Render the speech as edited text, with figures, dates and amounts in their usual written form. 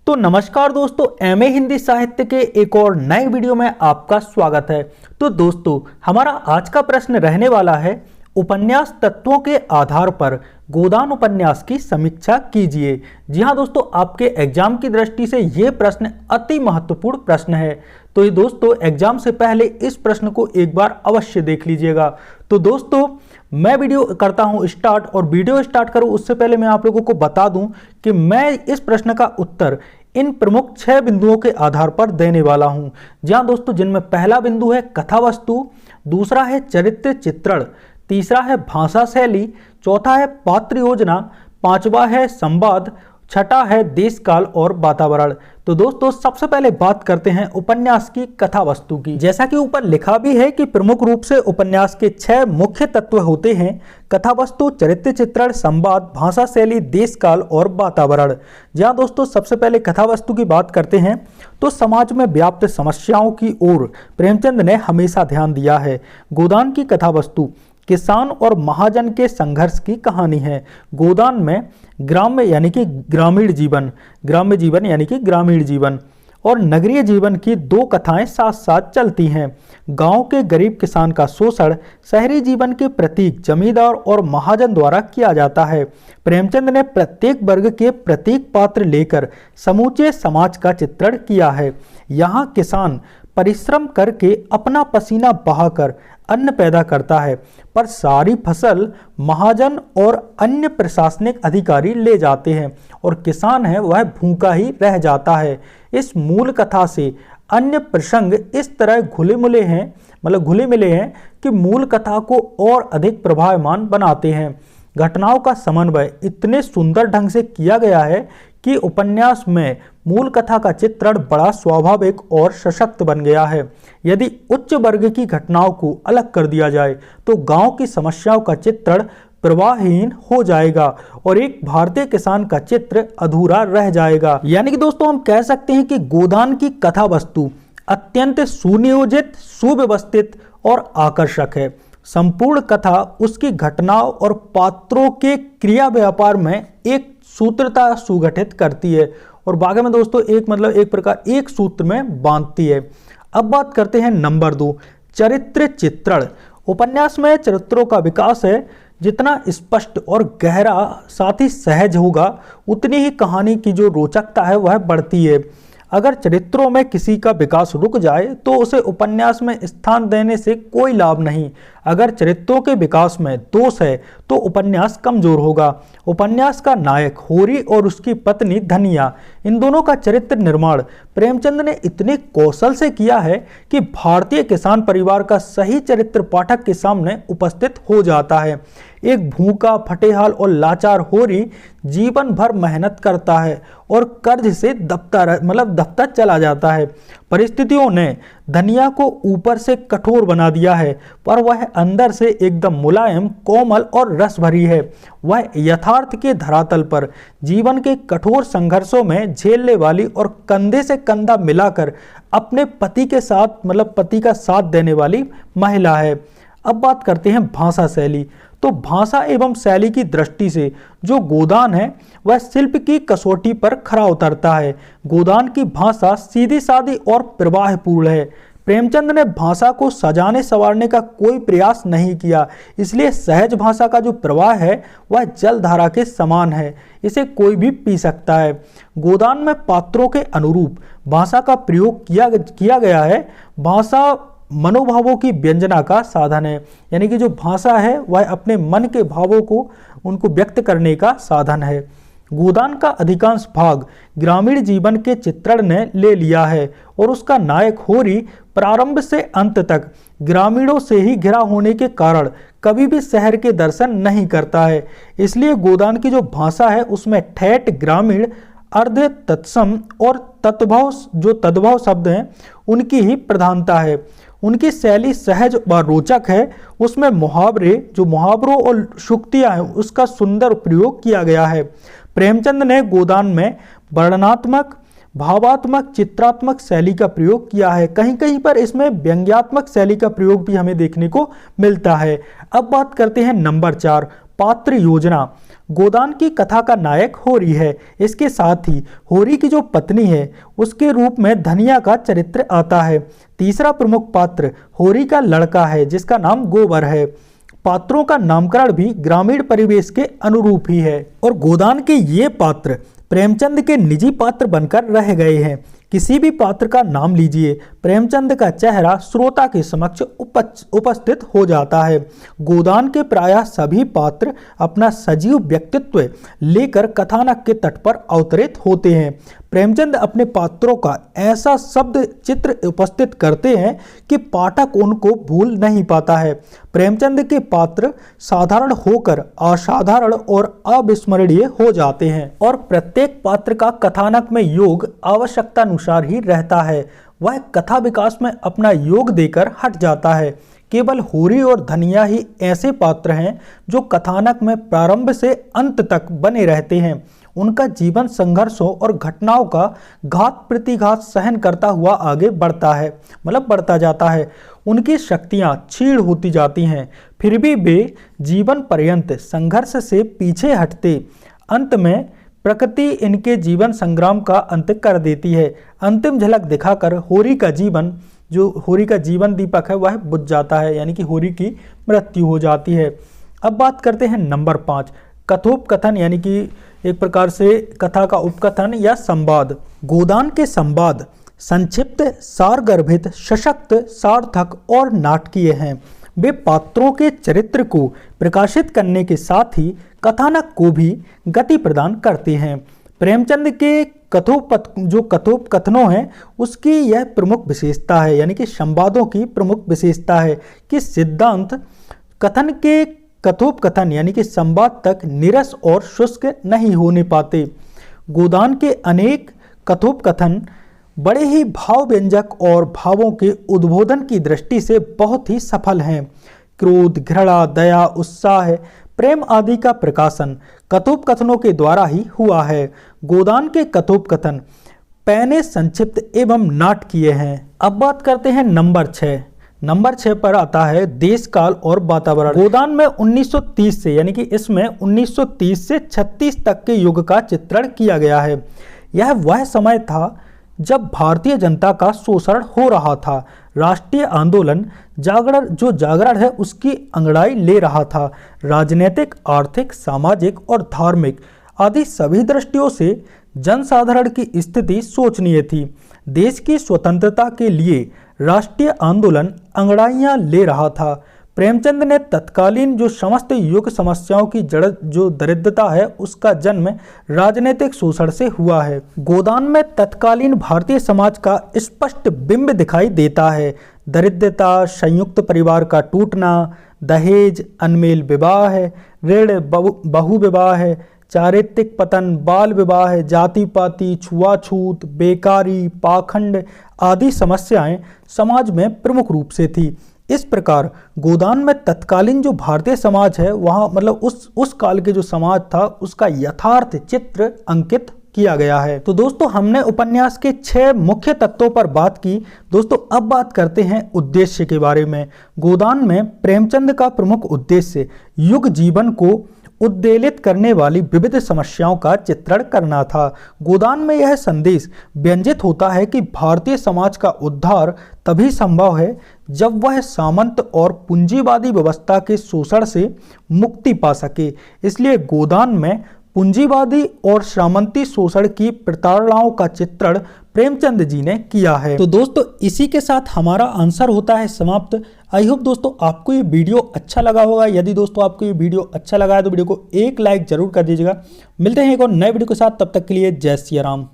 तो नमस्कार दोस्तों, एमए हिंदी साहित्य के एक और नए वीडियो में आपका स्वागत है। तो दोस्तों, हमारा आज का प्रश्न रहने वाला है, उपन्यास तत्वों के आधार पर गोदान उपन्यास की समीक्षा कीजिए। जी हाँ दोस्तों, आपके एग्जाम की दृष्टि से ये प्रश्न अति महत्वपूर्ण प्रश्न है। तो ये दोस्तों, एग्जाम से पहले इस प्रश्न को एक बार अवश्य देख लीजिएगा। तो दोस्तों, मैं वीडियो करता हूं स्टार्ट, और वीडियो स्टार्ट करूं उससे पहले मैं आप लोगों को बता दूं कि मैं इस प्रश्न का उत्तर इन प्रमुख 6 बिंदुओं के आधार पर देने वाला हूं। जहां दोस्तों, जिनमें पहला बिंदु है कथा वस्तु, दूसरा है चरित्र चित्रण, तीसरा है भाषा शैली, चौथा है पात्र योजना, पांचवा है संवाद, छठा है देश काल और वातावरण। तो दोस्तों, सबसे पहले बात करते हैं उपन्यास की कथा वस्तु की। जैसा कि ऊपर लिखा भी है कि प्रमुख रूप से उपन्यास के 6 मुख्य तत्व होते हैं: कथा वस्तु, चरित्र चित्रण, संवाद, भाषा शैली, देश काल और वातावरण। जहां दोस्तों, सबसे पहले कथा वस्तु की बात करते हैं तो समाज में व्याप्त समस्याओं की ओर प्रेमचंद ने हमेशा ध्यान दिया है। गोदान की कथा वस्तु किसान और महाजन के संघर्ष की कहानी है। गोदान में ग्राम्य यानी कि ग्रामीण जीवन, ग्राम्य जीवन यानी कि ग्रामीण जीवन और नगरीय जीवन की दो कथाएं साथ साथ चलती हैं। गांव के गरीब किसान का शोषण शहरी जीवन के प्रतीक जमींदार और महाजन द्वारा किया जाता है। प्रेमचंद ने प्रत्येक वर्ग के प्रतीक पात्र लेकर समूचे समाज का चित्रण किया है। यहाँ किसान परिश्रम करके अपना पसीना बहाकर अन्न पैदा करता है, पर सारी फसल महाजन और अन्य प्रशासनिक अधिकारी ले जाते हैं और किसान है वह भूखा ही रह जाता है। इस मूल कथा से अन्य प्रसंग इस तरह घुले मिले हैं कि मूल कथा को और अधिक प्रभावमान बनाते हैं। घटनाओं का समन्वय इतने सुंदर ढंग से किया गया है कि उपन्यास में मूल कथा का चित्रण बड़ा स्वाभाविक और सशक्त बन गया है। यदि उच्च वर्ग की घटनाओं को अलग कर दिया जाए तो गांव की समस्याओं का चित्रण प्रवाहहीन हो जाएगा और एक भारतीय किसान का चित्र अधूरा रह जाएगा। यानी कि दोस्तों, हम कह सकते हैं कि गोदान की कथा वस्तु अत्यंत सुनियोजित, सुव्यवस्थित और आकर्षक है। संपूर्ण कथा उसकी घटनाओं और पात्रों के क्रिया व्यापार में एक सूत्रता सुगठित करती है और बाकी में दोस्तों एक प्रकार एक सूत्र में बांधती है। अब बात करते हैं नंबर 2, चरित्र चित्रण। उपन्यास में चरित्रों का विकास है जितना स्पष्ट और गहरा साथ ही सहज होगा, उतनी ही कहानी की जो रोचकता है वह बढ़ती है। अगर चरित्रों में किसी का विकास रुक जाए तो उसे उपन्यास में स्थान देने से कोई लाभ नहीं। अगर चरित्रों के विकास में दोष है तो उपन्यास कमजोर होगा। उपन्यास का नायक होरी और उसकी पत्नी धनिया, इन दोनों का चरित्र निर्माण प्रेमचंद ने इतने कौशल से किया है कि भारतीय किसान परिवार का सही चरित्र पाठक के सामने उपस्थित हो जाता है। एक भूखा, फटेहाल और लाचार होरी जीवन भर मेहनत करता है और कर्ज से दफ्तर चला जाता है। परिस्थितियों ने धनिया को ऊपर से कठोर बना दिया है, पर वह अंदर से एकदम मुलायम, कोमल और रस भरी है। वह यथार्थ के धरातल पर जीवन के कठोर संघर्षों में झेलने वाली और कंधे से कंधा मिलाकर अपने पति का साथ देने वाली महिला है। अब बात करते हैं भाषा शैली। तो भाषा एवं शैली की दृष्टि से जो गोदान है वह शिल्प की कसौटी पर खरा उतरता है। गोदान की भाषा सीधी सादी और प्रवाहपूर्ण है। प्रेमचंद ने भाषा को सजाने संवारने का कोई प्रयास नहीं किया, इसलिए सहज भाषा का जो प्रवाह है वह जलधारा के समान है, इसे कोई भी पी सकता है। गोदान में पात्रों के अनुरूप भाषा का प्रयोग किया गया है। भाषा मनोभावों की व्यंजना का साधन है, यानी कि जो भाषा है वह अपने मन के भावों को उनको व्यक्त करने का साधन है। गोदान का अधिकांश भाग ग्रामीण जीवन के चित्रण ने ले लिया है और उसका नायक होरी प्रारंभ से अंत तक ग्रामीणों से ही घिरा होने के कारण कभी भी शहर के दर्शन नहीं करता है। इसलिए गोदान की जो भाषा है उसमें ठेठ, ग्रामीण, अर्ध तत्सम और तद्भव शब्द हैं उनकी ही प्रधानता है। उनकी शैली सहज व रोचक है। उसमें मुहावरों और शुक्तियां हैं उसका सुंदर प्रयोग किया गया है। प्रेमचंद ने गोदान में वर्णनात्मक, भावात्मक, चित्रात्मक शैली का प्रयोग किया है। कहीं कहीं पर इसमें व्यंग्यात्मक शैली का प्रयोग भी हमें देखने को मिलता है। अब बात करते हैं नंबर 4, पात्र योजना। गोदान की कथा का नायक होरी है। इसके साथ ही होरी की जो पत्नी है उसके रूप में धनिया का चरित्र आता है। तीसरा प्रमुख पात्र होरी का लड़का है जिसका नाम गोबर है। पात्रों का नामकरण भी ग्रामीण परिवेश के अनुरूप ही है और गोदान के ये पात्र प्रेमचंद के निजी पात्र बनकर रह गए हैं। किसी भी पात्र का नाम लीजिए, प्रेमचंद का चेहरा श्रोता के समक्ष उपस्थित हो जाता है। गोदान के प्रायः सभी पात्र अपना सजीव व्यक्तित्व लेकर कथानक के तट पर अवतरित होते हैं। प्रेमचंद अपने पात्रों का ऐसा शब्द चित्र उपस्थित करते हैं कि पाठक उनको भूल नहीं पाता है। प्रेमचंद के पात्र साधारण होकर असाधारण और अविस्मरणीय हो जाते हैं और प्रत्येक पात्र का कथानक में योग आवश्यकता अनुसार ही रहता है। वह कथा विकास में अपना योग देकर हट जाता है। केवल होरी और धनिया ही ऐसे पात्र हैं जो कथानक में प्रारंभ से अंत तक बने रहते हैं। उनका जीवन संघर्षों और घटनाओं का घात प्रतिघात सहन करता हुआ आगे बढ़ता जाता है। उनकी शक्तियां क्षीण होती जाती हैं, फिर भी वे जीवन पर्यंत संघर्ष से पीछे हटते। अंत में प्रकृति इनके जीवन संग्राम का अंत कर देती है। अंतिम झलक दिखाकर होरी का जीवन दीपक है वह बुझ जाता है, यानी कि होरी की मृत्यु हो जाती है। अब बात करते हैं नंबर 5, कथोपकथन, यानी कि एक प्रकार से कथा का उपकथन या संवाद। गोदान के संवाद संक्षिप्त, सारगर्भित, सशक्त, सार्थक और नाटकीय हैं। वे पात्रों के चरित्र को प्रकाशित करने के साथ ही कथानक को भी गति प्रदान करते हैं। प्रेमचंद के कथोपकथनों हैं उसकी यह प्रमुख विशेषता है, यानी कि संवादों की प्रमुख विशेषता है कि सिद्धांत कथन के कथोपकथन यानी कि संवाद तक नीरस और शुष्क नहीं होने पाते। गोदान के अनेक कथोपकथन बड़े ही भाव व्यंजक और भावों के उद्बोधन की दृष्टि से बहुत ही सफल हैं। क्रोध, घृणा, दया, उत्साह, प्रेम आदि का प्रकाशन कथोपकथनों के द्वारा ही हुआ है। गोदान के कथोपकथन पैने संक्षिप्त एवं नाटकीय हैं। अब बात करते हैं नंबर 6 पर आता है देश, काल और वातावरण। गोदान में 1930 से यानी कि इसमें 1930 से 36 तक के युग का चित्रण किया गया है। यह वह समय था जब भारतीय जनता का शोषण हो रहा था। राष्ट्रीय आंदोलन जागरण है उसकी अंगड़ाई ले रहा था। राजनीतिक, आर्थिक, सामाजिक और धार्मिक आदि सभी दृष्टियों से जनसाधारण की स्थिति शोचनीय थी। देश की स्वतंत्रता के लिए राष्ट्रीय आंदोलन अंगड़ाइयां ले रहा था। प्रेमचंद ने तत्कालीन जो समस्त युग समस्याओं की जड़ जो दरिद्रता है उसका जन्म राजनीतिक शोषण से हुआ है। गोदान में तत्कालीन भारतीय समाज का स्पष्ट बिंब दिखाई देता है। दरिद्रता, संयुक्त परिवार का टूटना, दहेज, अनमेल विवाह है, ऋण, बहु विवाह है, चारित्रिक पतन, बाल विवाह, जाति पाति, छुआछूत, बेकारी, पाखंड आदि समस्याएं समाज में प्रमुख रूप से थी। इस प्रकार गोदान में तत्कालीन जो भारतीय समाज है वहाँ मतलब उस काल के जो समाज था उसका यथार्थ चित्र अंकित किया गया है। तो दोस्तों हमने उपन्यास के 6 मुख्य तत्वों पर बात की। दोस्तों अब बात करते हैं उद्देश्य के बारे में। गोदान में प्रेमचंद का प्रमुख उद्देश्य युग जीवन को उद्वेलित करने वाली विविध समस्याओं का चित्रण करना था। गोदान में यह संदेश व्यंजित होता है कि भारतीय समाज का उद्धार तभी संभव है जब वह सामंत और पूंजीवादी व्यवस्था के शोषण से मुक्ति पा सके। इसलिए गोदान में पूंजीवादी और सामंती शोषण की प्रताड़नाओं का चित्रण प्रेमचंद जी ने किया है। तो दोस्तों इसी के साथ हमारा आंसर होता है समाप्त। आई होप दोस्तों आपको ये वीडियो अच्छा लगा होगा। यदि दोस्तों आपको ये वीडियो अच्छा लगा है तो वीडियो को एक लाइक जरूर कर दीजिएगा। मिलते हैं एक और नए वीडियो के साथ, तब तक के लिए जय सिया राम।